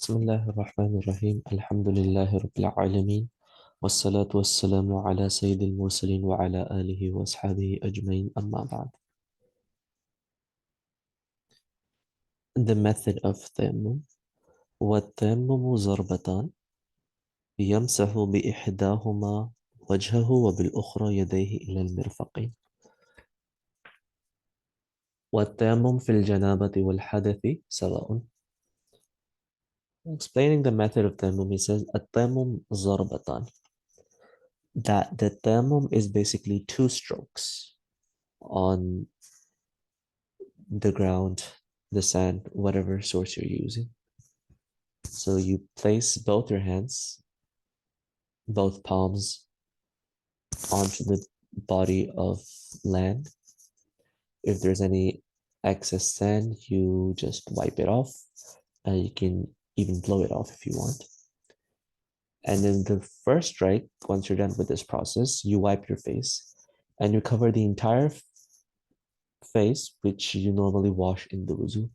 بسم الله الرحمن الرحيم الحمد لله رب العالمين والصلاة والسلام على سيد المرسلين وعلى آله وأصحابه أجمعين أما بعد. The method of Tayammum. والتيمم ضربتان يمسح بإحداهما وجهه وبالأخرى يديه إلى المرفقين. والتيمم في الجنابة والحدث سواء. Explaining the method of Tayammum, he says التيمم ضربتان. That the Tayammum is basically two strokes on the ground, the sand, whatever source you're using. So you place both your hands, both palms, onto the body of land. If there's any excess sand, you just wipe it off. You can even blow it off if you want. And then the first strike, once you're done with this process, you wipe your face and you cover the entire face, which you normally wash in the wuzu.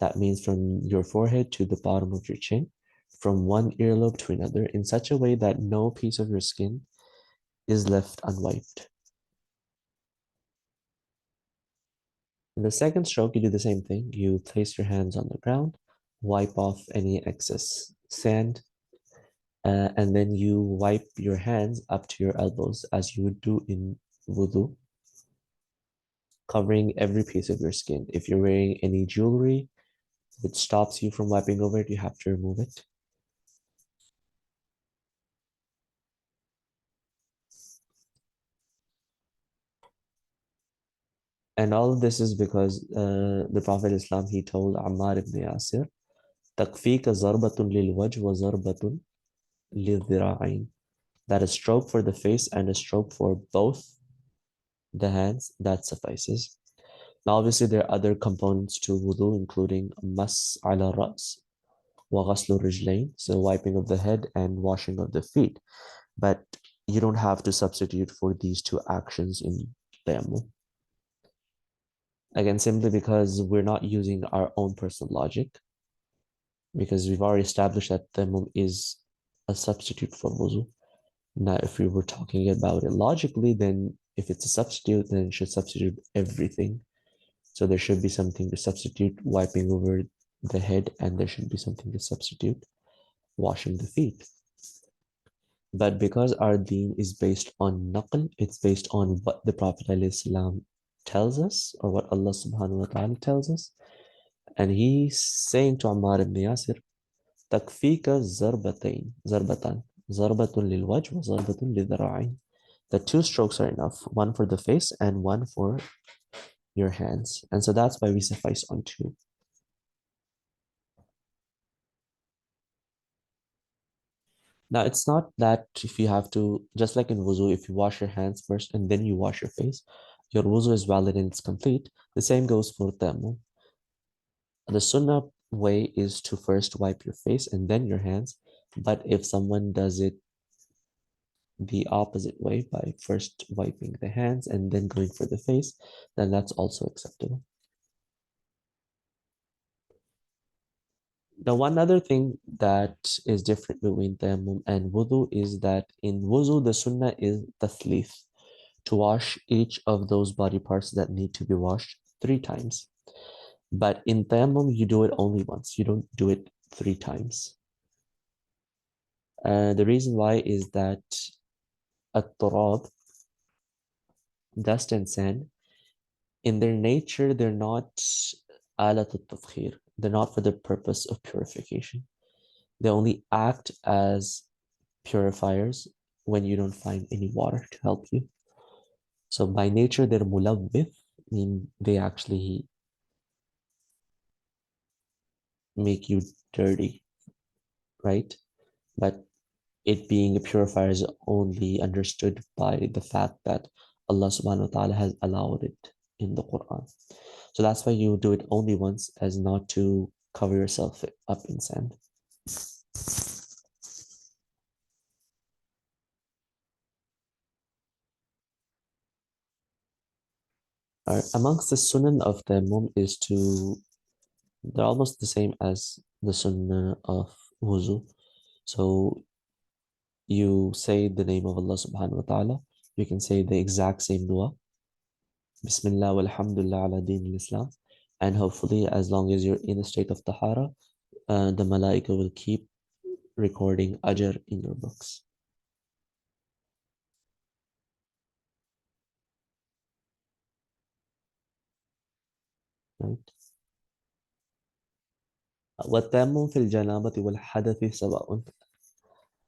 That means from your forehead to the bottom of your chin, from one earlobe to another, in such a way that no piece of your skin is left unwiped. In the second stroke, you do the same thing. You place your hands on the ground, wipe off any excess sand, and then you wipe your hands up to your elbows as you would do in wudu, covering every piece of your skin. If you're wearing any jewelry, if it stops you from wiping over it, you have to remove it. And all of this is because the Prophet Islam, he told Ammar ibn Yasir, تَكْفِيكَ ضَرْبَةٌ لِلْوَجْهِ وَضَرْبَةٌ لِلذِّرَاعَيْنِ. That a stroke for the face and a stroke for both the hands, that suffices. Now, obviously, there are other components to wudu, including mas ala ras wa ghaslu rijlain, so wiping of the head and washing of the feet. But you don't have to substitute for these two actions in tayammum. Again, simply because we're not using our own personal logic, because we've already established that tayammum is a substitute for wuzu. Now, if we were talking about it logically, then if it's a substitute, then it should substitute everything. So there should be something to substitute wiping over the head, and there should be something to substitute washing the feet. But because our deen is based on naql, it's based on what the Prophet ﷺ tells us, or what Allah subhanahu wa ta'ala tells us. And he's saying to Ammar ibn Yasir, تكفيك ضربتان ضربة للوجه وضربة للذراعين. The two strokes are enough, one for the face and one for your hands. And so that's why we suffice on two. Now, it's not that if you have to, just like in wuzu, if you wash your hands first and then you wash your face, your wuzu is valid and it's complete. The same goes for tayammum. The sunnah way is to first wipe your face and then your hands. But if someone does it the opposite way by first wiping the hands and then going for the face, then that's also acceptable. Now, one other thing that is different between tayammum and wudu is that in wudu, the sunnah is tathlith, to wash each of those body parts that need to be washed 3 times. But in tayammum, you do it only once. You don't do it 3 times. The reason why is that at-turab, dust and sand, in their nature, they're not alat al-tafkhir. They're not for the purpose of purification. They only act as purifiers when you don't find any water to help you. So by nature, they're mulawwith, mean they actually make you dirty, right? But it being a purifier is only understood by the fact that Allah subhanahu wa ta'ala has allowed it in the Quran. So that's why you do it only once, as not to cover yourself up in sand. Amongst the sunan of tayammum is to They're almost the same as the sunnah of wuzu. So you say the name of Allah subhanahu wa ta'ala. You can say the exact same dua. Bismillah walhamdulillah ala din al-Islam. And hopefully, as long as you're in a state of tahara, the malaika will keep recording ajr in your books. Right? والتيمم في الجنابة والحدث سواء.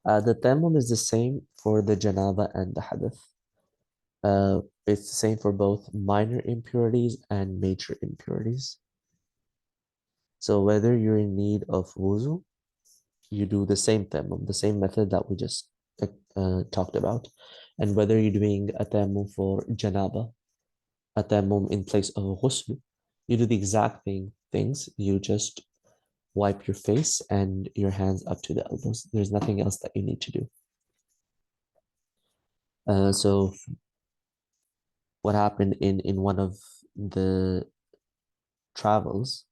The tayammum is the same for the janaba and the hadath. It's the same for both minor impurities and major impurities. So whether you're in need of wuzu, you do the same tayammum, the same method that we just talked about. And whether you're doing a tayammum for janaba, a tayammum in place of ghusl, you do the exact things. You just wipe your face and your hands up to the elbows. There's nothing else that you need to do. So what happened in one of the travels,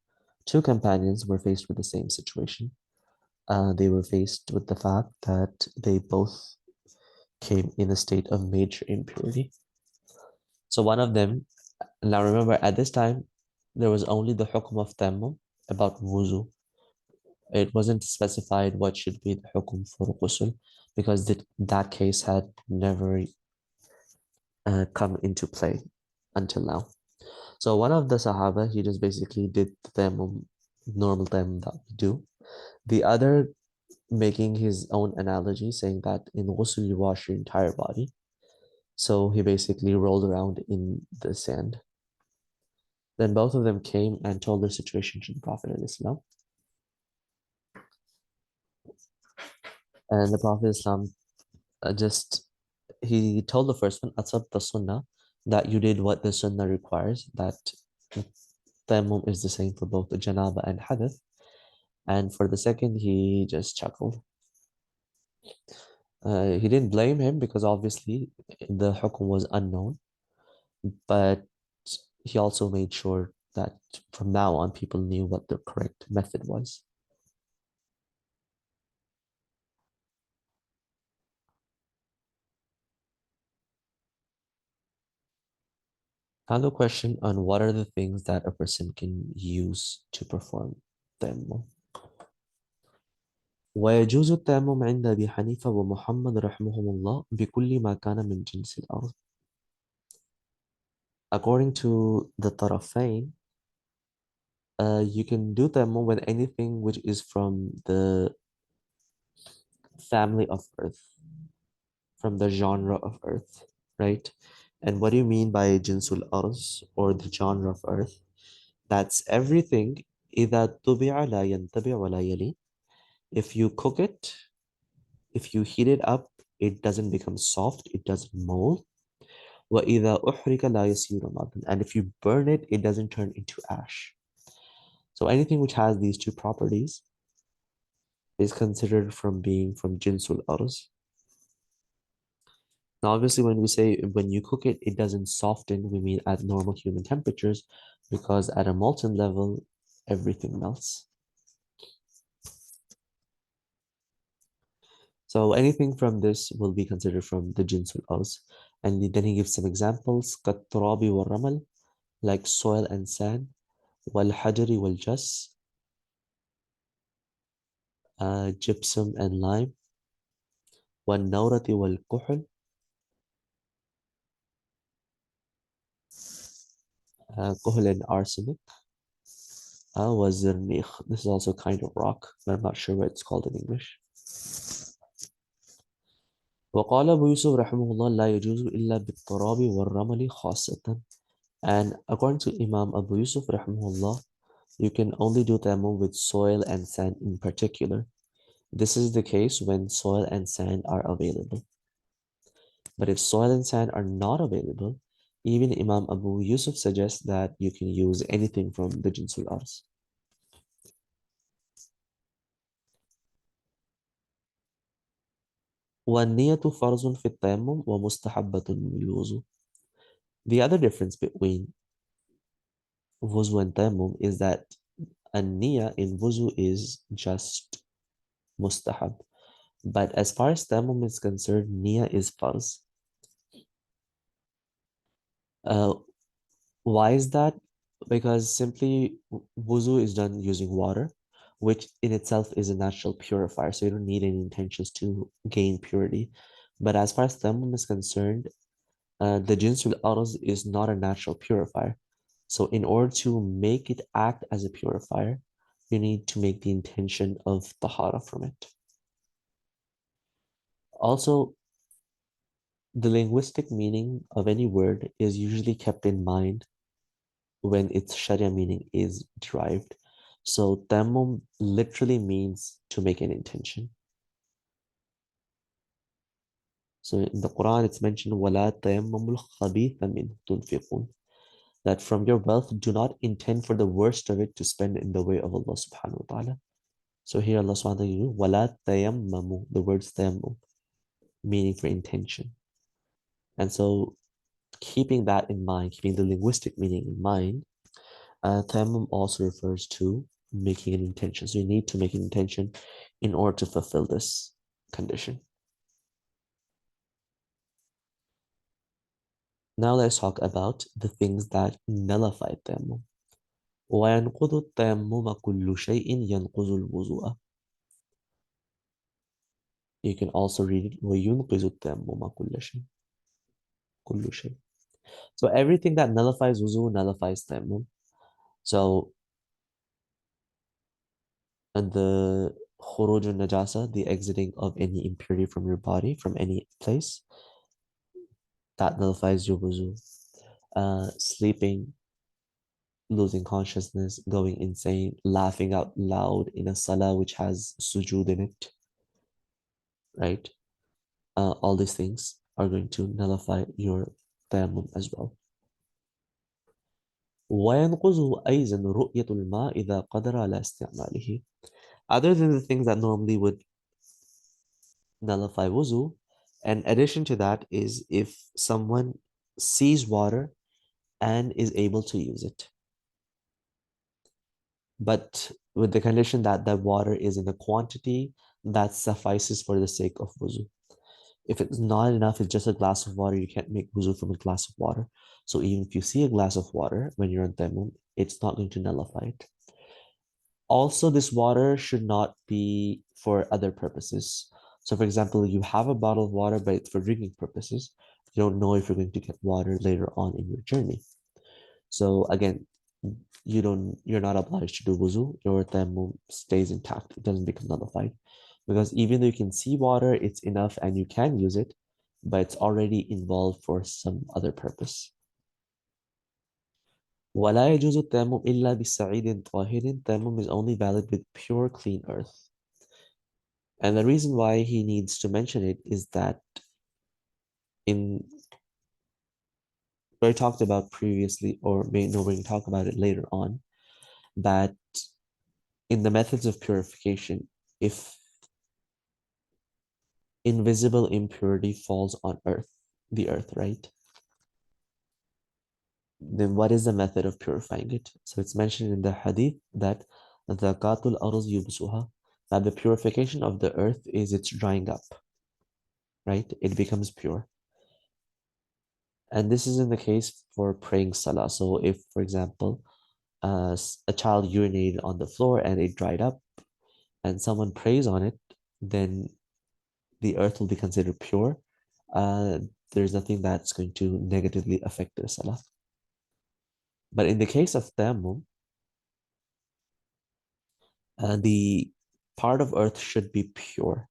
two companions were faced with the same situation. They were faced with the fact that they both came in a state of major impurity. So one of them, now remember at this time, there was only the hukum of tayammum about wuzu. It wasn't specified what should be the hukum for ghusl because that case had never come into play until now. So one of the Sahaba, he just basically did the tayammum, normal tayammum that we do. The other making his own analogy, saying that in ghusl you wash your entire body. So he basically rolled around in the sand. Then both of them came and told their situation to the Prophet ﷺ. And the Prophet ﷺ he told the first one, Atsab the sunnah, that you did what the sunnah requires, that tayammum is the same for both the janaba and hadith. And for the second, he just chuckled. He didn't blame him because obviously the hukum was unknown, but he also made sure that from now on people knew what the correct method was. Another question on what are the things that a person can use to perform tayammum. ويجوز التيمم عند أبي حنيفة ومحمد رحمهم الله بكل ما كان من جنس الأرض. According to the Tarafain, you can do tayammum with anything which is from the family of earth, from the genre of earth, right? And what do you mean by jinsul arz or the genre of earth? That's everything. إذا طبع لا ينتبع ولا يلي. If you cook it, if you heat it up, it doesn't become soft, it doesn't mold. وَإِذَا أُحْرِقَ لَا يَصِيرُ نَارًا. And if you burn it, it doesn't turn into ash. So anything which has these two properties is considered from being from jinsul arz. Now, obviously, when we say when you cook it, it doesn't soften, we mean at normal human temperatures, because at a molten level, everything melts. So anything from this will be considered from the jinsul arz. And then he gives some examples, كالتراب والرمل, like soil and sand, والحجر والجس, gypsum and lime, والنورة والكحل, كحل and arsenic, والزرنيخ. This is also kind of rock, but I'm not sure what it's called in English. وقال أبو يوسف رحمه الله لا يجوز إلا بالتراب والرمل خاصة. And according to Imam Abu Yusuf rahimahullah, you can only do tayammum with soil and sand in particular. This is the case when soil and sand are available. But if soil and sand are not available, even Imam Abu Yusuf suggests that you can use anything from the Jinsul Ars. والنية فرض في التيمم ومستحبة للوضوء. The other difference between wuzu and tayammum is that And niya in wuzu is just mustahab. But as far as tayammum is concerned, niya is farz. Uh, why is that? Because simply wuzu is done using water, which in itself is a natural purifier. So you don't need any intentions to gain purity. But as far as tayammum is concerned, the jinsul arz is not a natural purifier. So in order to make it act as a purifier, you need to make the intention of tahara from it. Also, the linguistic meaning of any word is usually kept in mind when its Sharia meaning is derived. So tayammum literally means to make an intention. So in the Quran, it's mentioned, وَلَا تَيَمَّمُوا الْخَبِيثَ مِنْهُ تُنْفِقُونَ, that from your wealth, do not intend for the worst of it to spend in the way of Allah subhanahu wa ta'ala. So here Allah subhanahu wa ta'ala uses وَلَا تَيَمَّمُوا, the word tayammum, meaning for intention. And so keeping that in mind, keeping the linguistic meaning in mind, tayammum also refers to making an intention. So you need to make an intention in order to fulfill this condition. Now let's talk about the things that nullify tayammum. وينقض التيمم كل شيء ينقض الوضوء. You can also read it وينقض التيمم كل شيء. كل شيء. So everything that nullifies wuzu nullifies tayammum. So and the khuruj najasa, the exiting of any impurity from your body, from any place, that nullifies your wuzu. Sleeping, losing consciousness, going insane, laughing out loud in a salah which has sujood in it, right? All these things are going to nullify your tayammum as well. وينقض أيضا رؤية الماء إذا قدر على استعماله. Other than the things that normally would nullify wuzu, an addition to that is if someone sees water and is able to use it, but with the condition that that water is in a quantity that suffices for the sake of wuzu. If it's not enough, it's just a glass of water, you can't make wuzu from a glass of water. So even if you see a glass of water when you're on tayammum, it's not going to nullify it. Also, this water should not be for other purposes. So for example, you have a bottle of water, but it's for drinking purposes. You don't know if you're going to get water later on in your journey. So again, you're not obliged to do wuzu. Your tayammum stays intact. It doesn't become nullified. Because even though you can see water, it's enough and you can use it, but it's already involved for some other purpose. وَلَا يَجُوزُ التَّيَمُّمُ إِلَّا بِسَعِيدٍ طَاهِرٍ. Tayammum is only valid with pure, clean earth. And the reason why he needs to mention it is that in we talked about previously, or may no, we can talk about it later on, that in the methods of purification, if invisible impurity falls on the earth, right? Then what is the method of purifying it? So it's mentioned in the hadith that zakatul arz yubsuha, that the purification of the earth is its drying up, right? It becomes pure. And this is in the case for praying salah. So if, for example, a child urinated on the floor and it dried up, and someone prays on it, then the earth will be considered pure. There's nothing that's going to negatively affect their salah. But in the case of tayammum, the part of earth should be pure.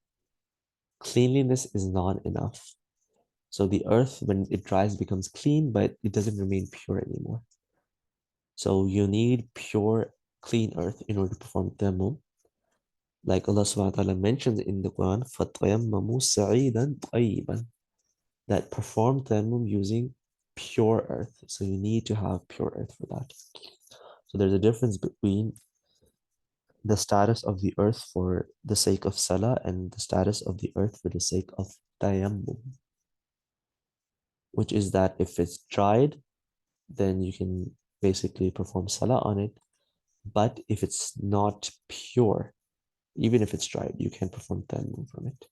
Cleanliness is not enough. So the earth, when it dries, becomes clean, but it doesn't remain pure anymore. So you need pure, clean earth in order to perform tayammum. Like Allah subhanahu wa ta'ala mentions in the Quran, فَتَيَمَّمُوا سَعِيدًا طَيِّبًا, that perform tayammum using pure earth. So you need to have pure earth for that. So there's a difference between the status of the earth for the sake of salah and the status of the earth for the sake of tayammum, which is that if it's dried, then you can basically perform salah on it. But if it's not pure, even if it's dried, you can perform tayammum from it.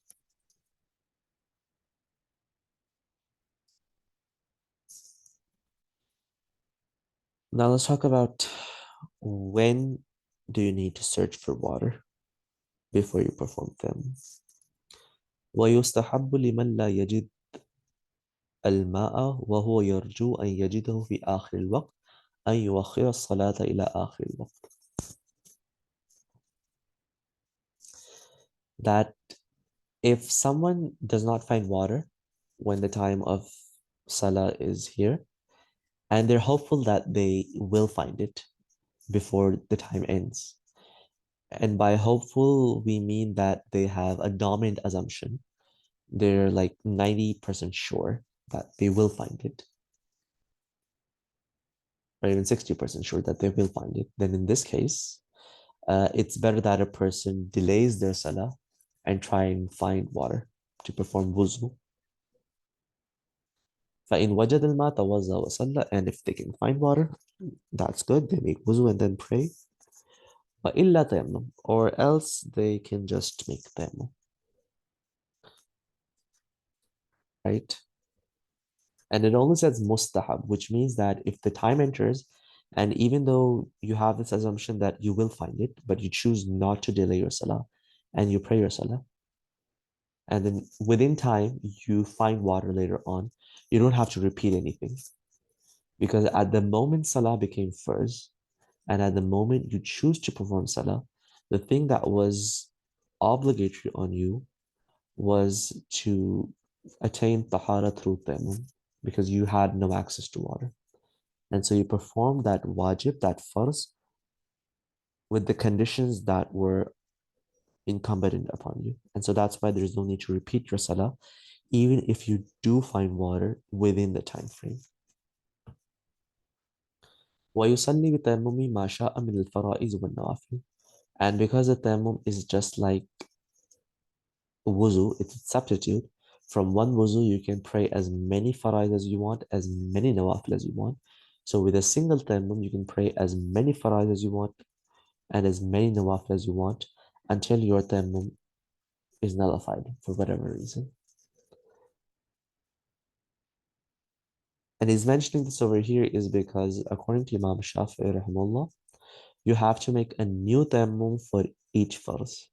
Now let's talk about when do you need to search for water before you perform tayammum. ويستحب لمن لا يجد الماء وهو يرجو أن يجده في آخر الوقت أن يؤخر الصلاة إلى آخر الوقت. That if someone does not find water when the time of Salah is here, and they're hopeful that they will find it before the time ends. And by hopeful, we mean that they have a dominant assumption. They're like 90% sure that they will find it, or even 60% sure that they will find it. Then in this case, it's better that a person delays their salah and try and find water to perform wuzu. فإن وجد الماء توضأ وصلى, and if they can find water, that's good. They make wuzu and then pray. وإلا تيمم, or else they can just make tayammum, right? And it only says mustahab, which means that if the time enters, and even though you have this assumption that you will find it, but you choose not to delay your salah, and you pray your salah, and then within time you find water later on, you don't have to repeat anything. Because at the moment salah became first, and at the moment you choose to perform salah, the thing that was obligatory on you was to attain tahara through tayammum, because you had no access to water. And so you performed that wajib, that farz, with the conditions that were incumbent upon you. And so that's why there's no need to repeat your salah, even if you do find water within the time frame. ويصلي بتيمم ما شاء من الفرائض والنوافل. And because the tayammum is just like wuzu, it's a substitute. From one wuzu, you can pray as many faraid as you want, as many nawafil as you want. So with a single tayammum, you can pray as many faraid as you want and as many nawafil as you want until your tayammum is nullified for whatever reason. And he's mentioning this over here is because according to Imam Shafi'i rahimahullah, you have to make a new tayammum for each farz.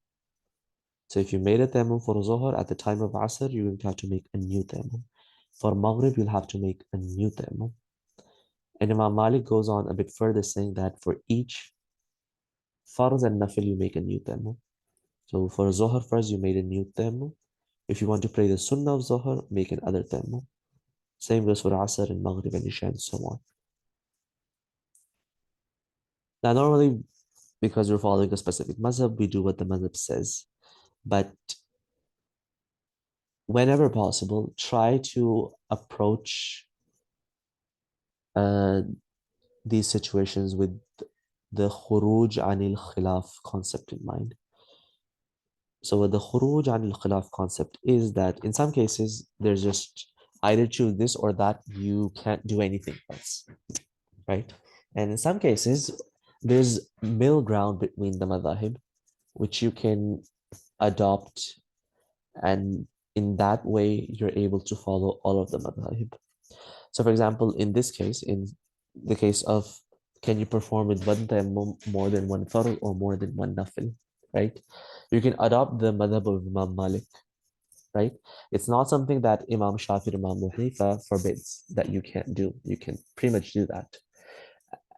So if you made a tayammum for Zuhr at the time of Asr, you're going to have to make a new tayammum. For Maghrib, you'll have to make a new tayammum. And Imam Malik goes on a bit further saying that for each farz and nafil, you make a new tayammum. So for Zuhr farz, you made a new tayammum. If you want to pray the Sunnah of Zuhr, make another tayammum. Same goes for Asr and Maghrib and Isha and so on. Now, normally, because we're following a specific mazhab, we do what the mazhab says. But whenever possible, try to approach uh, these situations with the khuruj anil khilaf concept in mind. So what the khuruj anil khilaf concept is that in some cases, there's just either choose this or that, you can't do anything else, right? And in some cases, there's middle ground between the madhahib, which you can adopt, and in that way, you're able to follow all of the madhahib. So for example, in this case, in the case of can you perform with one tayammum more than one farz or more than one nafil, right? You can adopt the madhab of Imam Malik, right? It's not something that Imam Shafi or Imam Abu Hanifa forbids that you can't do. You can pretty much do that.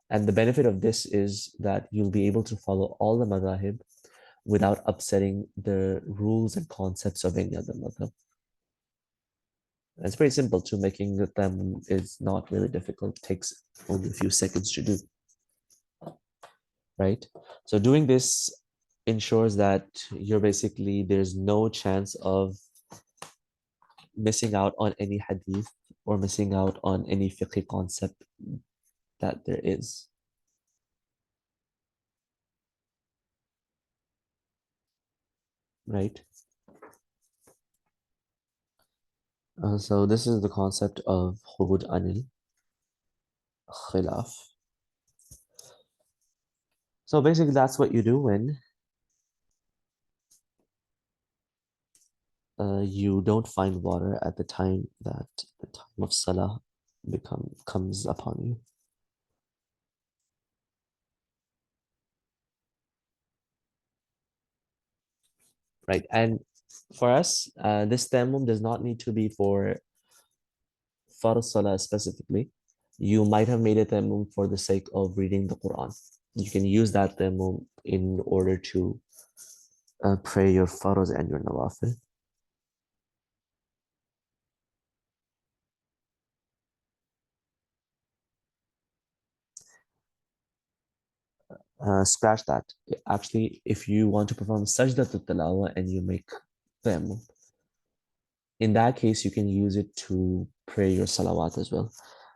And the benefit of this is that you'll be able to follow all the madhahib without upsetting the rules and concepts of any other madhab. It's pretty simple too. Making them is not really difficult. It takes only a few seconds to do, right? So doing this ensures that there's no chance of missing out on any hadith or missing out on any fiqh concept that there is, right? So this is the concept of khuruj anil khilaf. So basically, that's what you do when you don't find water at the time that the time of Salah comes upon you. Right. And for us, this tayammum does not need to be for Farz Salah specifically. You might have made a tayammum for the sake of reading the Quran. You can use that tayammum in order to pray your Farz and your Nawafil. Scratch that. Actually, if you want to perform sajdatul tilawa and you make tayammum, in that case, you can use it to pray your salawat as well.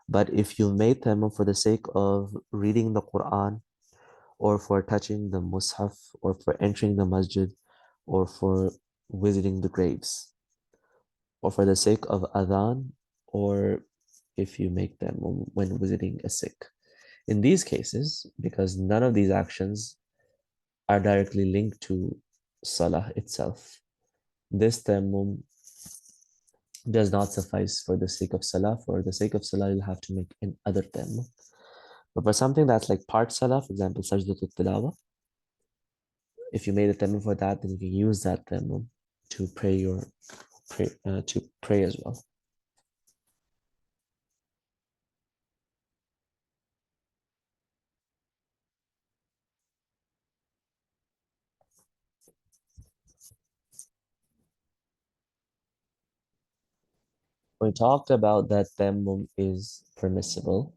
But if you made tayammum for the sake of reading the Quran, or for touching the mushaf, or for entering the masjid, or for visiting the graves, or for the sake of adhan, or if you make them when visiting a sick. In these cases, because none of these actions are directly linked to salah itself, this tayammum does not suffice for the sake of salah. For the sake of salah, you'll have to make another tayammum. But for something that's like part salah, for example, sajdatul tilawa, if you made a tayammum for that, then you can use that tayammum to pray as well. We talked about that tayammum is permissible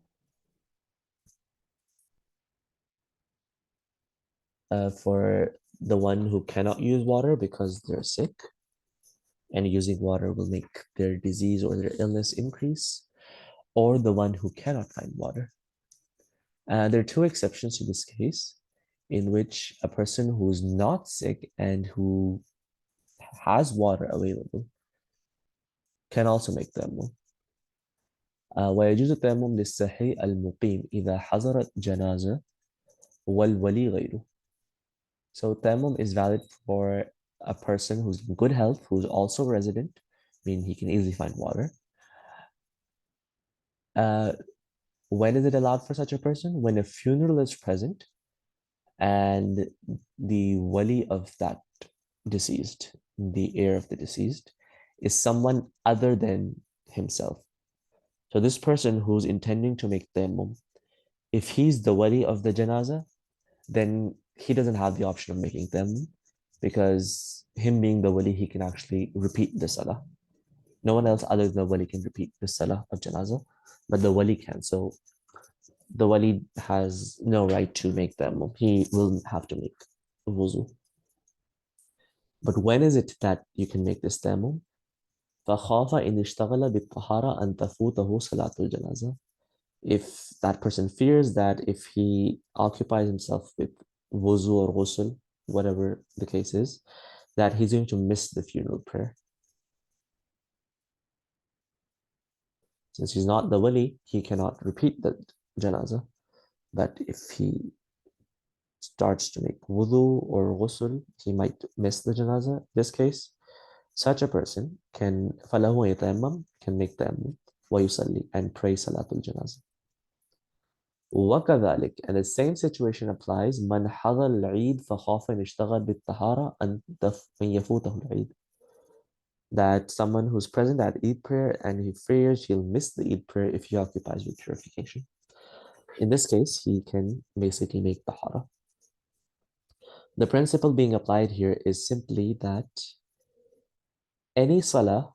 for the one who cannot use water because they're sick, and using water will make their disease or their illness increase, or the one who cannot find water. There are two exceptions to this case, in which a person who is not sick and who has water available can also make tayammum. ويجوز التيمم للصحي المقيم إذا حضرت جنازة والولي غيره. So tayammum is valid for a person who's in good health, who's also resident, meaning he can easily find water. Uh, when is it allowed for such a person? When a funeral is present and the wali of that deceased, the heir of the deceased, is someone other than himself. So this person who's intending to make tayammum, if he's the wali of the janaza, then he doesn't have the option of making tayammum, because him being the wali, he can actually repeat the salah. No one else other than the wali can repeat the salah of janazah, but the wali can. So the wali has no right to make tayammum. He will have to make wuzu. But when is it that you can make this tayammum? فَخَافَ إِنْ اشْتَغَلَ بِالطَّهَارَةِ أَنْ تَفُوتَهُ صَلَاةُ الْجَنَازَةِ. If that person fears that if he occupies himself with wuzu or ghusl, whatever the case is, that he's going to miss the funeral prayer. Since he's not the wali, he cannot repeat the janazah. But if he starts to make wudu or ghusl, he might miss the janazah. In this case, such a person can فَلَهُ يَتَيَمَّمْ, can make tayammum وَيُصَلِّي, and pray salatul janazah. وكذلك, and the same situation applies من حضر العيد فخاف أن يشتغل بالطهارة أن يفوته العيد. That someone who's present at Eid prayer and he fears he'll miss the Eid prayer if he occupies with purification. In this case, he can basically make tahara. The principle being applied here is simply that any salah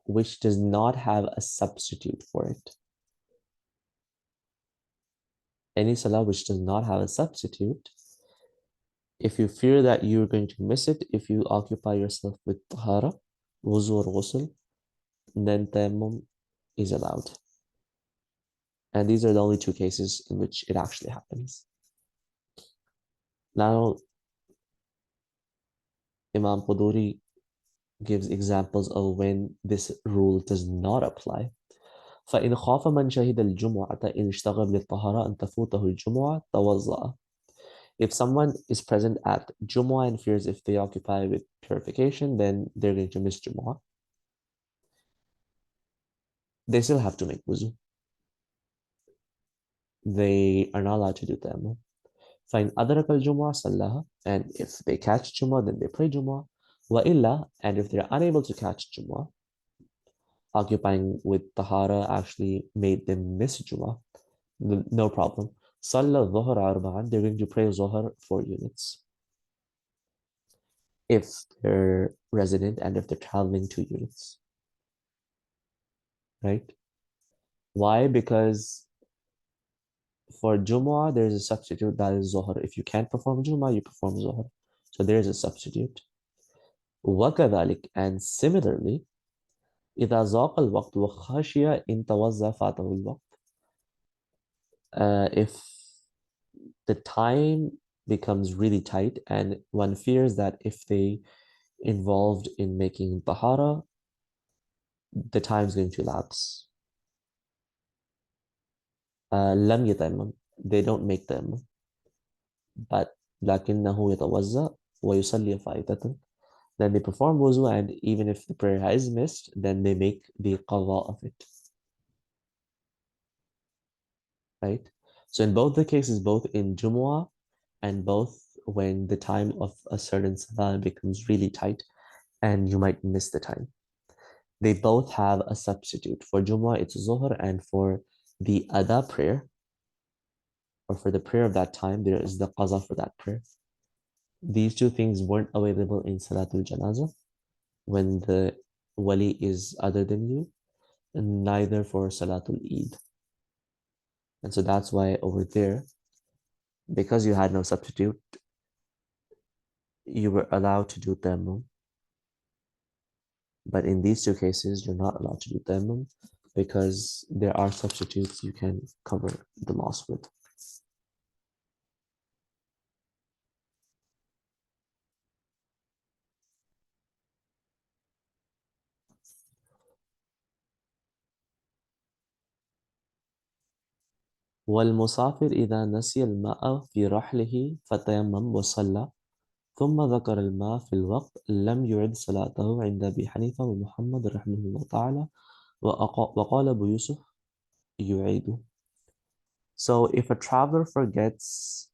which does not have a substitute for it, any salah which does not have a substitute, if you fear that you're going to miss it, if you occupy yourself with tahara, wuzu or ghusl, then tayammum is allowed. And these are the only two cases in which it actually happens. Now, Imam Quduri gives examples of when this rule does not apply. فإن خاف من شهد الجمعة إن اشتغل للطهارة أن تفوته الجمعة توضأ. If someone is present at Jumu'ah and fears if they occupy with purification, then they're going to miss Jumu'ah. They still have to make wuzu. They are not allowed to do Tayammum. فإن أدرك الجمعة صلاها, and if they catch Jumu'ah, then they pray Jumu'ah. وإلا, and if they're unable to catch Jumu'ah, occupying with Tahara actually made them miss Jumu'ah, no problem. صلى الظهر أربعا, they're going to pray Zuhr 4 units. If they're resident and if they're traveling 2 units, right? Why? Because for Jumu'ah, there's a substitute that is Zuhr. If you can't perform Jumu'ah, you perform Zuhr. So there's a substitute. وكذلك, and similarly, إذا ضاق الوقت وخشي إن توزع فاته الوقت. If the time becomes really tight and one fears that if they involved in making tahara, the time is going to lapse. لم يتيمم, they don't make them, but لكنه يتوزع ويصلي فائدة, then they perform wuzu, and even if the prayer is missed, then they make the qada of it. Right? So in both the cases, both in Jumu'ah and both when the time of a certain salah becomes really tight and you might miss the time, they both have a substitute. For Jumu'ah, it's Zuhr, and for the Ada prayer, or for the prayer of that time, there is the qaza for that prayer. These two things weren't available in Salatul Janazah when the wali is other than you, and neither for Salatul Eid. And so that's why over there, because you had no substitute, you were allowed to do Tayammum. But in these two cases, you're not allowed to do Tayammum because there are substitutes you can cover the loss with. والمسافر إذا نسي الماء في رحله فتيمم وصلى ثم ذكر الماء في الوقت لم يعد صلاته عند أبي حنيفة ومحمد رحمه الله تعالى وقال أبو يوسف يعيد. So if a traveler forgets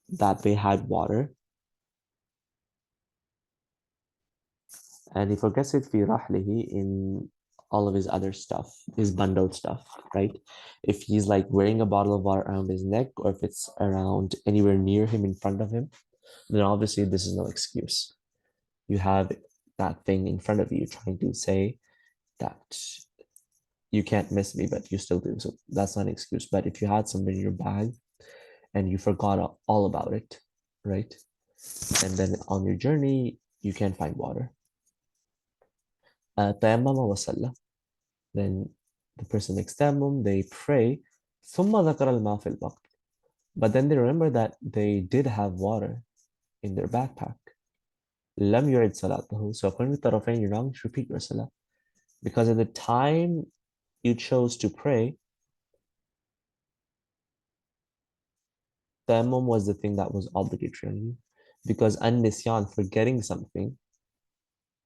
that they had water and he forgets it في رحله in all of his other stuff, his bundled stuff, right? If he's like wearing a bottle of water around his neck, or if it's around anywhere near him in front of him, then obviously this is no excuse. You have that thing in front of you trying to say that you can't miss me, but you still do. So that's not an excuse. But if you had something in your bag and you forgot all about it, right? And then on your journey, you can't find water. تيمم وصلى. Then the person makes tayammum, they pray. ثم ذكر الماء في الوقت. But then they remember that they did have water in their backpack. لم يعد صلاته. So according to Taharah-Purification, you're not going to repeat your salah. Because at the time you chose to pray, tayammum was the thing that was obligatory on you. Because an-nisyan, forgetting something,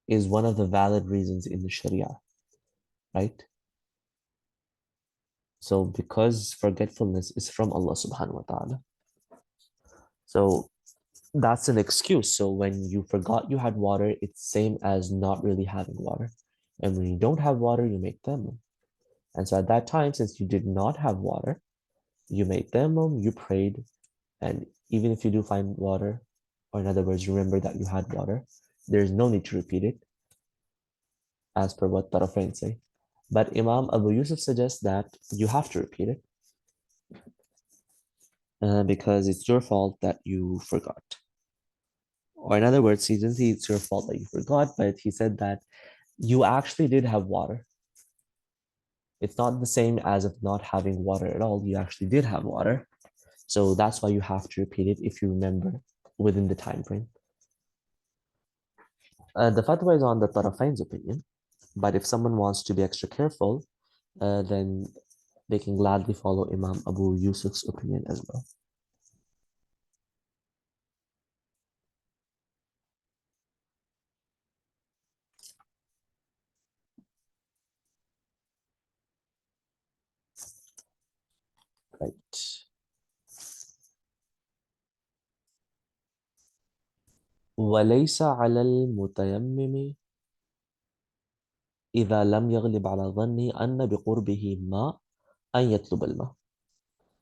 is one of the valid reasons in the Sharia, right? So because forgetfulness is from Allah subhanahu wa ta'ala. So that's an excuse. So when you forgot you had water, it's same as not really having water. And when you don't have water, you make tayammum. And so at that time, since you did not have water, you made tayammum, you prayed, and even if you do find water, or in other words, remember that you had water, there's no need to repeat it, as per what Tarafain say. But Imam Abu Yusuf suggests that you have to repeat it because it's your fault that you forgot. Or in other words, he didn't say it's your fault that you forgot, but he said that you actually did have water. It's not the same as if not having water at all. You actually did have water. So that's why you have to repeat it if you remember within the time frame. The fatwa is on the Tarafain's opinion, but if someone wants to be extra careful, then they can gladly follow Imam Abu Yusuf's opinion as well. Right. وليس على المتيمم إذا لم يغلب على ظني أن بقربه ماء أن يطلب الماء.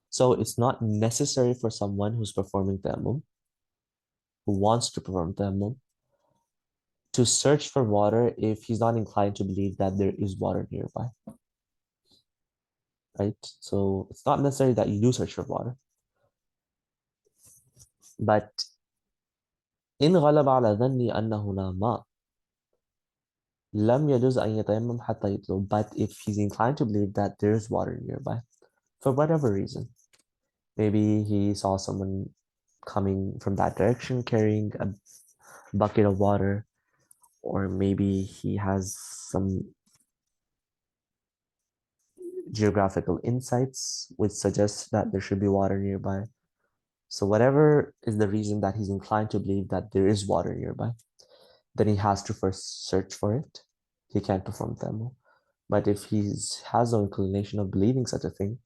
So it's not necessary for someone who's performing tayammum, who wants to perform tayammum, to search for water if he's not inclined to believe that there is water nearby, right? So it's not necessary that you do search for water. But إن غلب على ظني أنه لا ماء لم يجوز أن يتيمم حتى يطلب. But if he's inclined to believe that there's water nearby, for whatever reason, maybe he saw someone coming from that direction carrying a bucket of water, or maybe he has some geographical insights which suggest that there should be water nearby. So whatever is the reason that he's inclined to believe that there is water nearby, then he has to first search for it. He can't perform tayammum. But if he has no inclination of believing such a thing,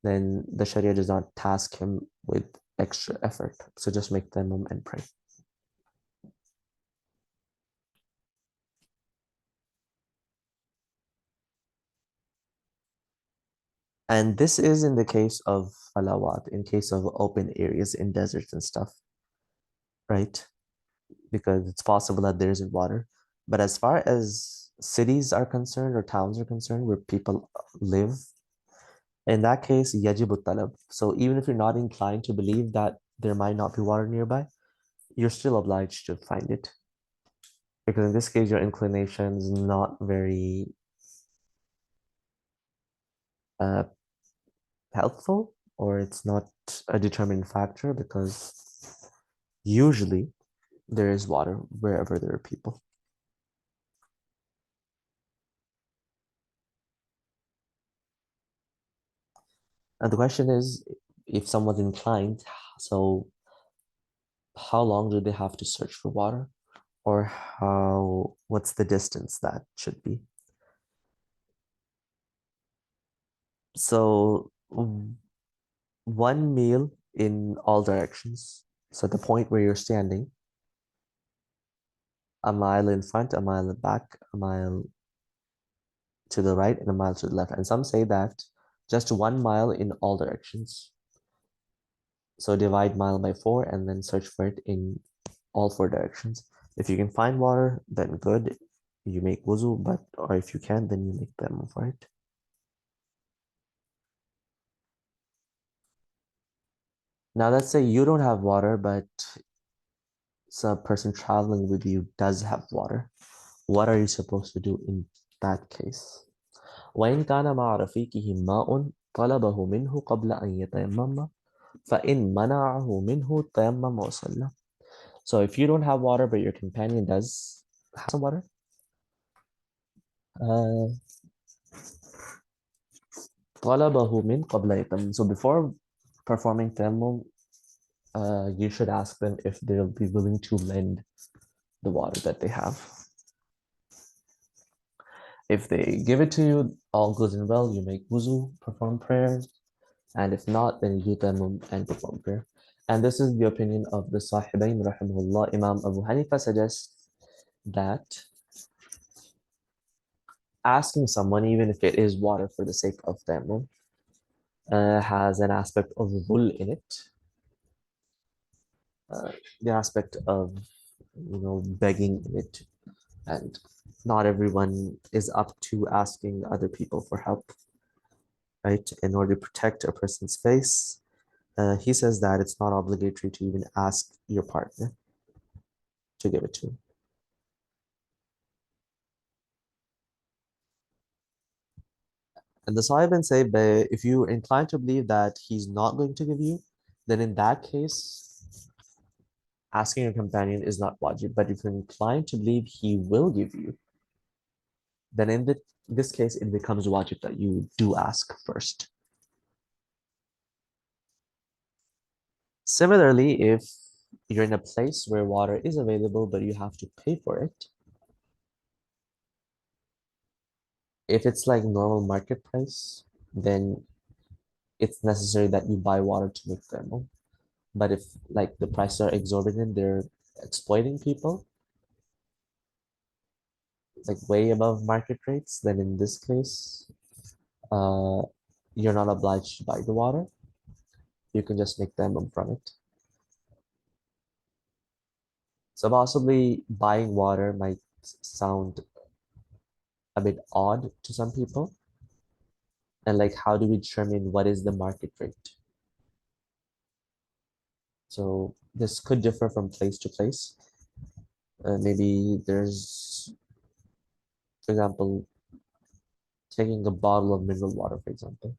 then the Sharia does not task him with extra effort. So just make tayammum and pray. And this is in the case of falawat, in case of open areas in deserts and stuff, right? Because it's possible that there isn't water. But as far as cities are concerned or towns are concerned where people live, in that case, yajibu talab. So even if you're not inclined to believe that there might not be water nearby, you're still obliged to find it. Because in this case, your inclination is not very uh, helpful, or it's not a determining factor, because usually there is water wherever there are people. And the question is, if someone's inclined, so how long do they have to search for water? Or what's the distance that should be? So one meal in all directions. So the point where you're standing, a mile in front, a mile in back, a mile to the right, and a mile to the left. And some say that just 1 mile in all directions. So divide mile by 4 and then search for it in all 4 directions. If you can find water, then good. You make wuzu, but or if you can't, then you make tayammum for it. Now let's say you don't have water, but some person traveling with you does have water. What are you supposed to do in that case? وإن كان مع رفيقه ماء طلبه منه قبل أن يتيمم فإن منعه منه تيمم وصلى. So if you don't have water but your companion does have some water, uh, طلبه من قبل يتيمم. So before performing tayammum, you should ask them if they'll be willing to lend the water that they have. If they give it to you, all goes in well, you make wuzu, perform prayers, and if not, then you do tayammum and perform prayer. And this is the opinion of the Sahibain, rahimahullah. Imam Abu Hanifa suggests that asking someone, even if it is water for the sake of tayammum, has an aspect of dhul in it. Uh, the aspect of, begging in it. And not everyone is up to asking other people for help, right? In order to protect a person's face, he says that it's not obligatory to even ask your partner to give it to him. And the Sahibin say, but if you're inclined to believe that he's not going to give you, then in that case, asking your companion is not wajib. But if you're inclined to believe he will give you, then in this case, it becomes wajib that you do ask first. Similarly, if you're in a place where water is available, but you have to pay for it, if it's like normal market price, then it's necessary that you buy water to make thermal. But if like the prices are exorbitant, they're exploiting people like way above market rates, then in this case, uh, you're not obliged to buy the water. You can just make thermal from it. So possibly buying water might sound a bit odd to some people. And like, how do we determine what is the market rate? So this could differ from place to place. Maybe there's, for example, taking a bottle of mineral water, for example.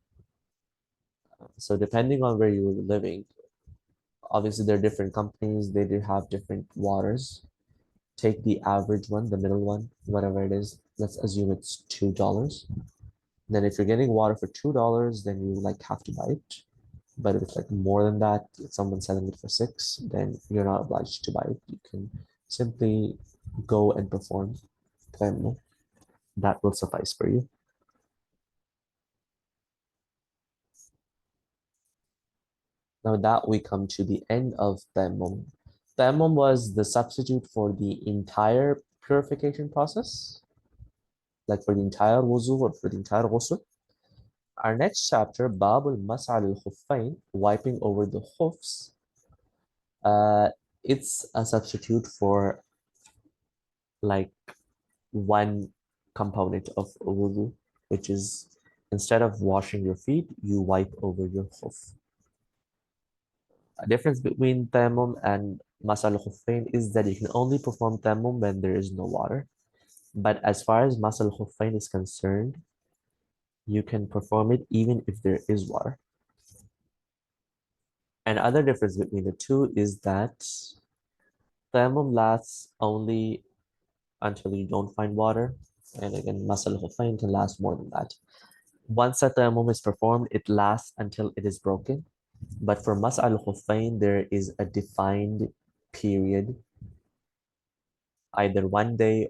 So depending on where you're living, obviously there are different companies, they do have different waters. Take the average one, the middle one, whatever it is. Let's assume it's $2. Then if you're getting water for $2, then you like have to buy it. But if it's like more than that, if someone's selling it for 6, then you're not obliged to buy it. You can simply go and perform Tayamum. That will suffice for you. Now that we come to the end of Tayammum. Tayammum was the substitute for the entire purification process, like for the entire wuzu or for the entire ghusl. Our next chapter, Babul Mas'al al-Khuffain, wiping over the khufs, uh, it's a substitute for like one component of wudu, which is instead of washing your feet, you wipe over your khuf. A difference between tayammum and masal khuffain is that you can only perform tayammum when there is no water. But as far as masal khuffain is concerned, you can perform it even if there is water. And other difference between the two is that tayammum lasts only until you don't find water. And again, masal khuffain can last more than that. Once a tayammum is performed, it lasts until it is broken. But for Mas al-Khuffain, there is a defined period, either 1 day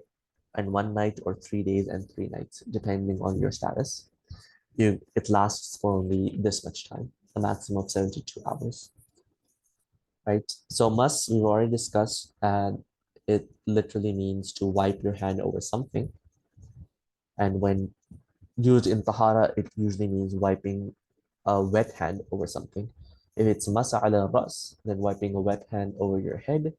and 1 night or 3 days and 3 nights, depending on your status. It lasts for only this much time, a maximum of 72 hours, right? So mas, we've already discussed, and it literally means to wipe your hand over something. And when used in Tahara, it usually means wiping a wet hand over something. If it's masa ala ras, then wiping a wet hand over your head.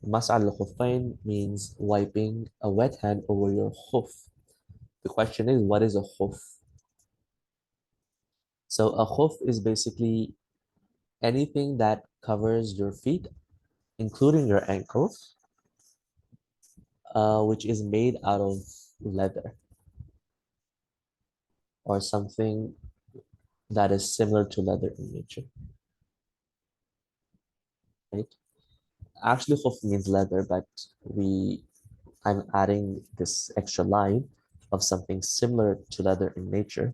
Masa al khuffain means wiping a wet hand over your khuf. The question is, what is a khuf? So a khuf is basically anything that covers your feet, including your ankles, which is made out of leather or something that is similar to leather in nature, right? Actually, khuf means leather, but I'm adding this extra line of something similar to leather in nature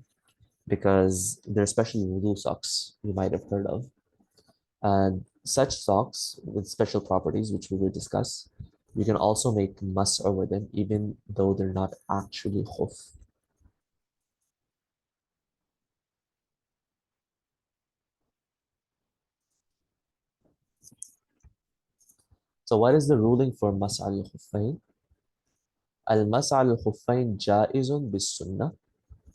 because they're especially wudu socks you might have heard of. And such socks with special properties, which we will discuss, you can also make mas over them, even though they're not actually khuf. So what is the ruling for mas al khuffain? المس على الخفين جائز بالسنة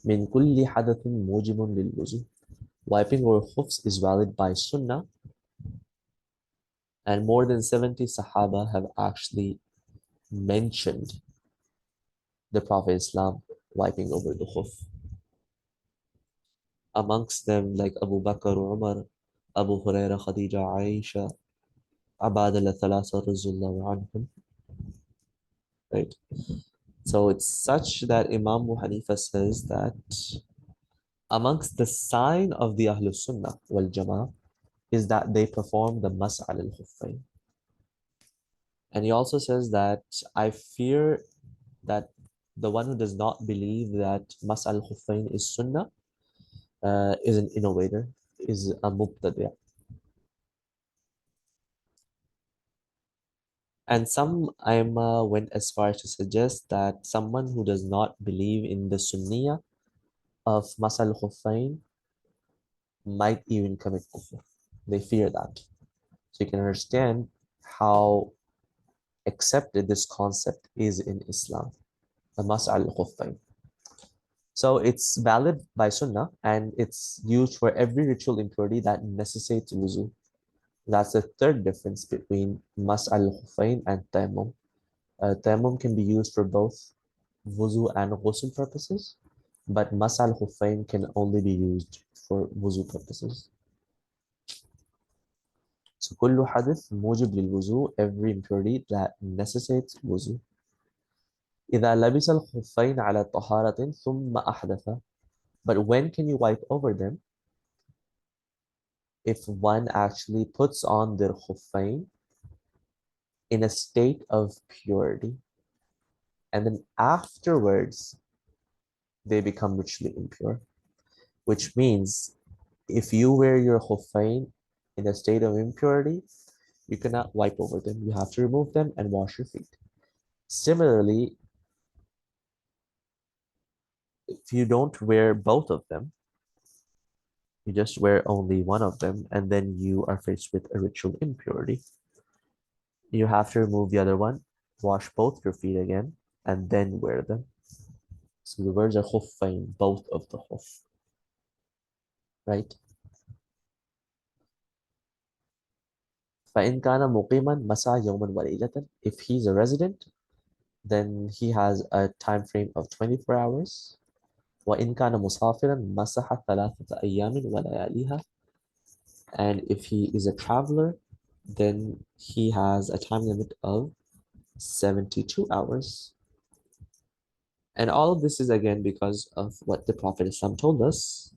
من كل حدث موجب للوضوء. Wiping over khufs is valid by sunnah, and more than 70 Sahaba have actually mentioned the Prophet Islam wiping over the khuf. Amongst them, like Abu Bakr, Umar, Abu Huraira, Khadija, Aisha, Abadallah Thalasa Razullahu anhum. Right. So it's such that Imam Abu Hanifa says that amongst the sign of the Ahlul Sunnah wal Jama'ah is that they perform the Mas'al al Khuffayn. And he also says that I fear that the one who does not believe that Mas al Khuffain is Sunnah is an innovator, is a mubtadi'. And some Aima went as far as to suggest that someone who does not believe in the Sunniyah of Mas al Khuffain might even commit kufr. They fear that. So you can understand how accepted this concept is in Islam, the mas'al al-khuffain. So it's valid by sunnah and it's used for every ritual impurity that necessitates wuzu. That's the third difference between mas'al al-khuffain and tayammum. Tayammum can be used for both wuzu and ghusl purposes, but mas'al al-khuffain can only be used for wuzu purposes. So كل حدث موجب للوضوء, every impurity that necessitates wuzu. إذا لبس الخفين على طهارة ثم أحدث. But when can you wipe over them? If one actually puts on their khuffain in a state of purity, and then afterwards they become ritually impure, which means if you wear your khuffain in a state of impurity, you cannot wipe over them. You have to remove them and wash your feet. Similarly, if you don't wear both of them, you just wear only one of them, and then you are faced with a ritual impurity. You have to remove the other one, wash both your feet again, and then wear them. So the words are khuffain, both of the khuf, right? فَإِنْ كَانَ مُقِيمًا مَسَى يَوْمًا وَلَيْلَةً. If he's a resident, then he has a time frame of 24 hours. وَإِنْ كَانَ مُسَافِرًا مَسَحَ ثَلَاثَةَ أَيَّامٍ وَلَيَالِيهَا. And if he is a traveler, then he has a time limit of 72 hours. And all of this is again because of what the Prophet Islam told us.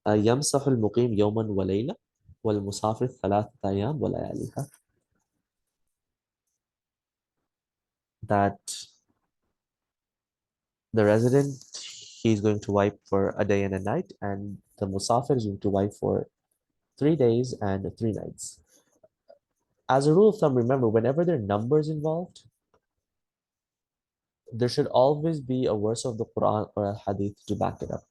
يمسح المقيم يوما وليلة والمسافر ثلاثة أيام ولياليها. That the resident, he's going to wipe for a day and a night, and the musafir is going to wipe for 3 days and 3 nights. As a rule of thumb, remember, whenever there are numbers involved, there should always be a verse of the Quran or a hadith to back it up.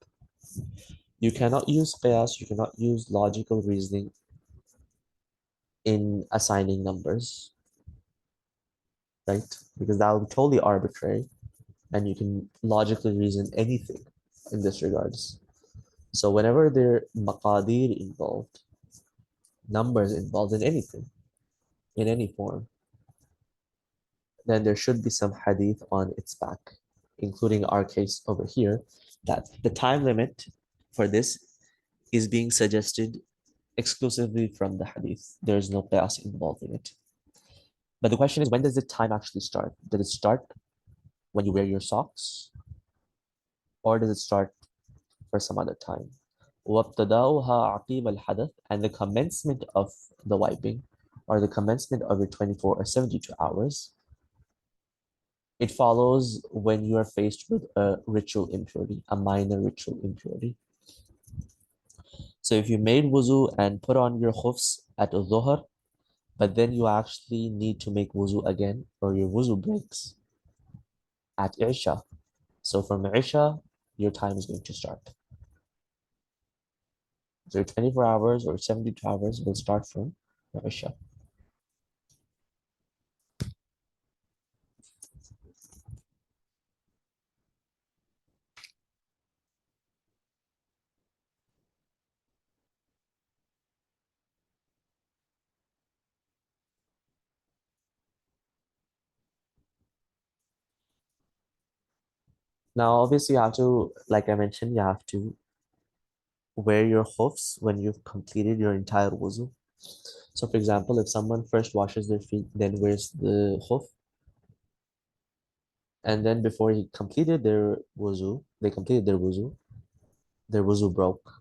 You cannot use qiyas, you cannot use logical reasoning in assigning numbers, right? Because that would be totally arbitrary, and you can logically reason anything in this regards. So whenever there are maqadir involved, numbers involved in anything, in any form, then there should be some hadith on its back, including our case over here, that the time limit for this is being suggested exclusively from the hadith. There is no qiyas involved in it. But the question is, when does the time actually start? Does it start when you wear your socks? Or does it start for some other time? وَابْتَدَاؤُهَا عَقِيبَ الْحَدَثِ. And the commencement of the wiping, or the commencement of your 24 or 72 hours, it follows when you are faced with a ritual impurity, a minor ritual impurity. So if you made wuzu and put on your khufs at dhuhr, but then you actually need to make wuzu again, or your wuzu breaks at Isha. So from Isha, your time is going to start. So 24 hours or 72 hours will start from Isha. Now, obviously, you have to, like I mentioned, you have to wear your khufs when you've completed your entire wuzu. So, for example, if someone first washes their feet, then wears the khuf, and then before he completed their wuzu, they completed their wuzu broke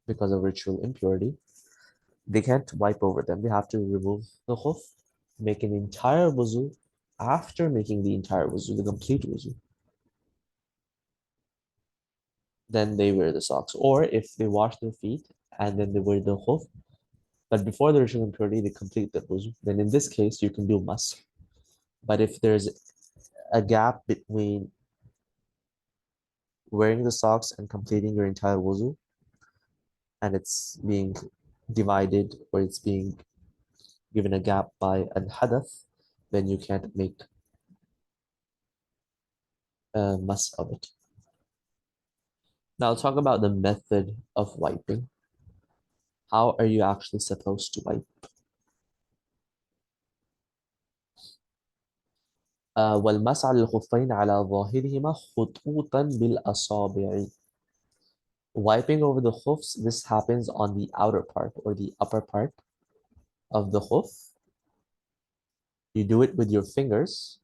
because of ritual impurity. They can't wipe over them. They have to remove the khuf, make an entire wuzu. After making the entire wuzu, the complete wuzu, then they wear the socks. Or if they wash their feet and then they wear the khuf, but before the ritual impurity, they complete the wuzu, then in this case, you can do mas. But if there's a gap between wearing the socks and completing your entire wuzu, and it's being divided or it's being given a gap by an hadath, then you can't make a mas of it. Now I'll talk about the method of wiping. How are you actually supposed to wipe? والمس على الخفين على ظاهرهما خطوطا بالأصابع. Wiping over the khufs, this happens on the outer part or the upper part of the khuf. You do it with your fingers.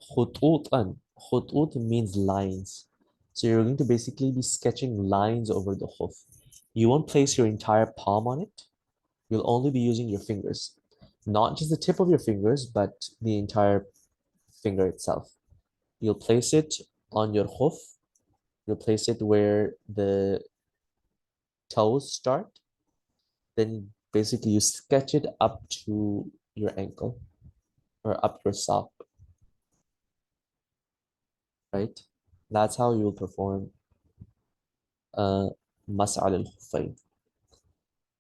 خطوطا. خطوط means lines. So you're going to basically be sketching lines over the khuf. You won't place your entire palm on it. You'll only be using your fingers. Not just the tip of your fingers, but the entire finger itself. You'll place it on your khuf. You'll place it where the toes start. Then basically you sketch it up to your ankle or up your sock, right? That's how you'll perform مسح على الخفين.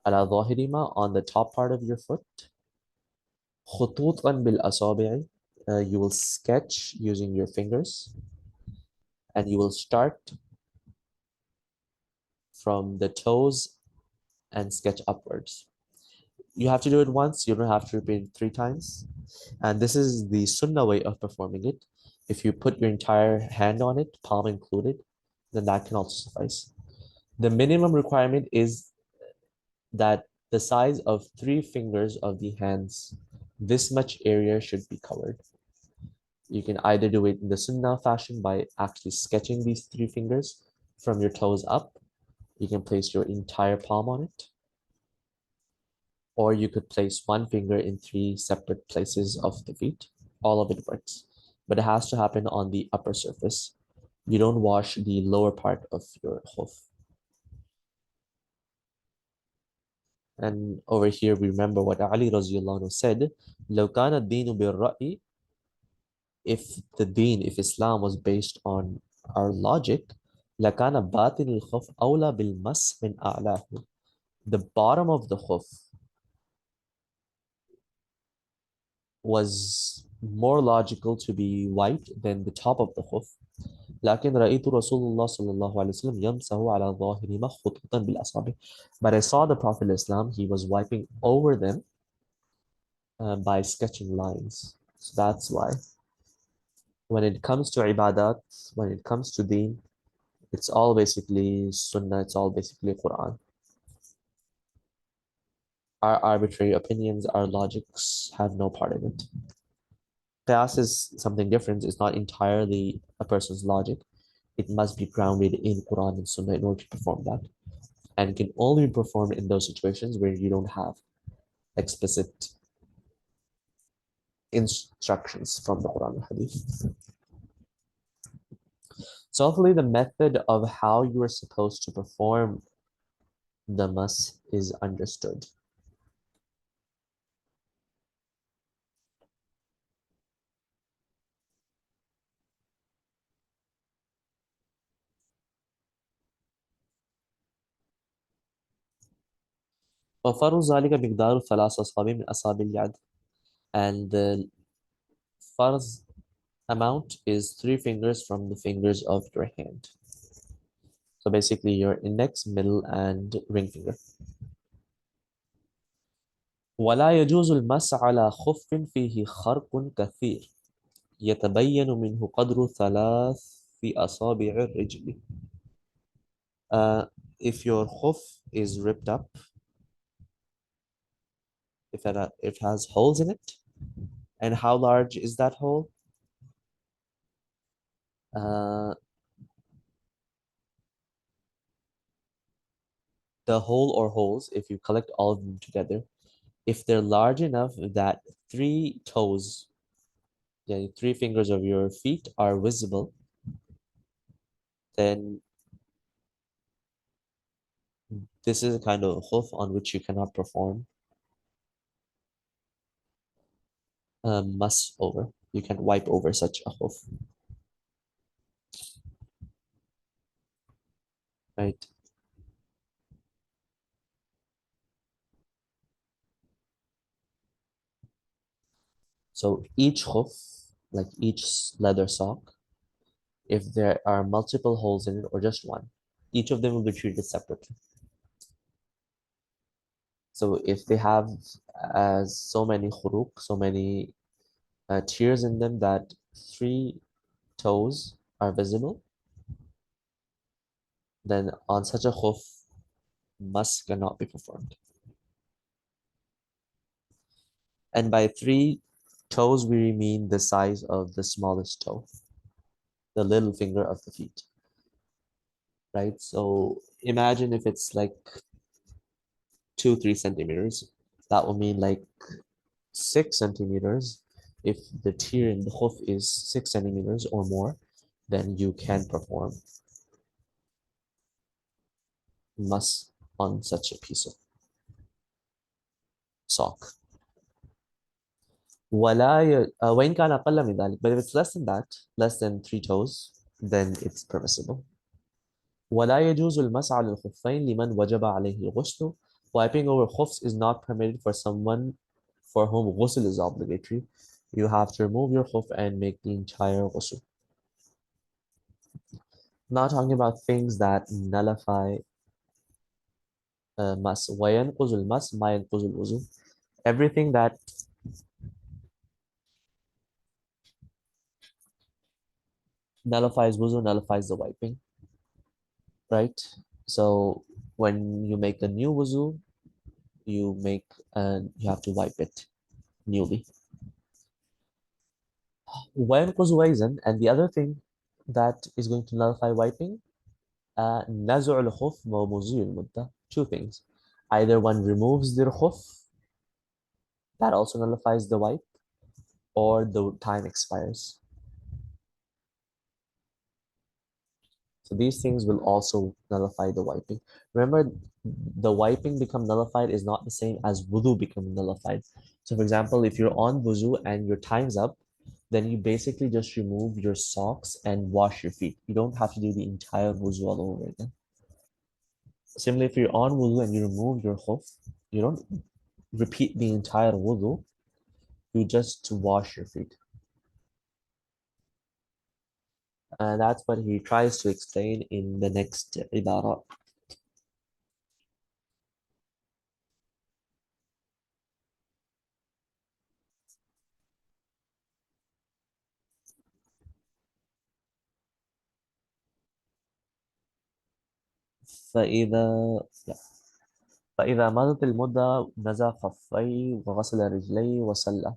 على ظاهرهما, on the top part of your foot. خطوطا بالأصابع, you will sketch using your fingers, and you will start from the toes and sketch upwards. You have to do it once, you don't have to repeat it 3 times. And this is the sunnah way of performing it. If you put your entire hand on it, palm included, then that can also suffice. The minimum requirement is that the size of 3 fingers of the hands, this much area should be covered. You can either do it in the sunnah fashion by actually sketching these 3 fingers from your toes up. You can place your entire palm on it. Or you could place 1 finger in 3 separate places of the feet. All of it works. But it has to happen on the upper surface. You don't wash the lower part of your khuf. And over here, we remember what Ali radiallahu anhu said, لو كان الدين بالرأي, if Islam was based on our logic, لكان باطن الخف أولى بالمس من أعلاه. The bottom of the khuf was more logical to be wiped than the top of the khuf. لكن رأيت رسول الله صلى الله عليه وسلم يمسح على ظاهرهما خطوطا بالأصابع. But I saw the Prophet Islam, he was wiping over them by sketching lines. So that's why. When it comes to ibadat, when it comes to deen, it's all basically sunnah, it's all basically Quran. Our arbitrary opinions, our logics have no part in it. Qiyas is something different. It's not entirely a person's logic. It must be grounded in Quran and Sunnah in order to perform that. And it can only be performed in those situations where you don't have explicit instructions from the Quran and Hadith. So hopefully the method of how you are supposed to perform the mas is understood. وفرض ذلك مقدار 3 أصابع من أصابع اليد. And the farz amount is 3 fingers from the fingers of your hand. So basically your index, middle, and ring finger. ولا يجوز المس على خف فيه خرق كثير يتبين منه قدر 3 أصابع الرجل. If your khuf is ripped up, if it has holes in it, and how large is that hole? The hole or holes, if you collect all of them together, if they're large enough that 3 toes, yeah, 3 fingers of your feet are visible, then this is a kind of khuf on which you cannot perform mas over. You can wipe over such a khuf, right? So each khuf, like each leather sock, if there are multiple holes in it or just one, each of them will be treated separately. So if they have as so many khuruk, so many tears in them that three toes are visible, then on such a khuf, mas cannot be performed. And by three toes, we mean the size of the smallest toe, the little finger of the feet, right? So imagine if it's like 2, 3 centimeters, that will mean like 6 centimeters. If the tear in the khuf is 6 centimeters or more, then you can perform mas on such a piece of sock. وإن كان أقل من ذلك, but if it's less than that, less than three toes, then it's permissible. ولا يجوز المسح على الخفين لمن وجب عليه الغسل. Wiping over khufs is not permitted for someone for whom ghusl is obligatory. You have to remove your khuf and make the entire ghusl. Not talking about things that nullify mas. وينقض المس ما ينقض الوضوء. Everything that nullifies wuzu nullifies the wiping, right? So when you make a new wuzu, you make and you have to wipe it newly. وينقض ويزن, and the other thing that is going to nullify wiping, نزع الخف ومضي المدة. Two things. Either one removes their khuf, that also nullifies the wipe, or the time expires. So these things will also nullify the wiping. Remember, the wiping become nullified is not the same as wudu becoming nullified. So for example, if you're on wudu and your time's up, then you basically just remove your socks and wash your feet. You don't have to do the entire wudu all over again. Similarly, if you're on wudu and you remove your khuf, you don't repeat the entire wudu, you just wash your feet. And that's what he tries to explain in the next ibara. فإذا فإذا مضت المدة نزع خفيه وغسل رجليه وصلى.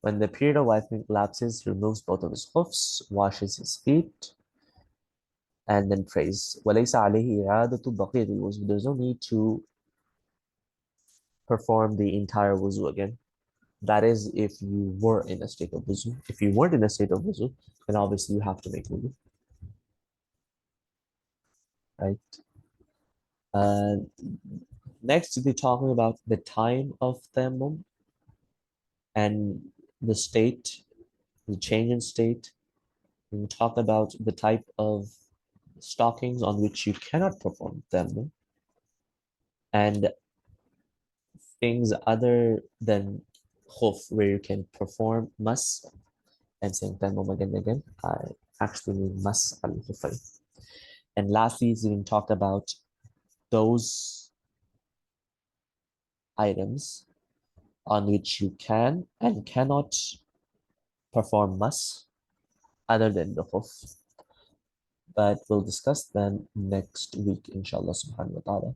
When the period of wiping lapses, he removes both of his hoofs, washes his feet, and then prays. وليس عليه إعادة بقية الوضوء. There's no need to perform the entire wuzu again. That is if you were in a state of wuzu. If you weren't in a state of wuzu, then obviously you have to make wuzu, right? Uh, Next, we'll be talking about the time of Tayammum and the state, the change in state. We talk about the type of stockings on which you cannot perform Tayammum and things other than khuf where you can perform mas and saying Tayammum again and again. I actually mean mas al khufay. And lastly, we talked about those items on which you can and cannot perform mas other than the khuf. But we'll discuss them next week, inshallah subhanahu wa ta'ala.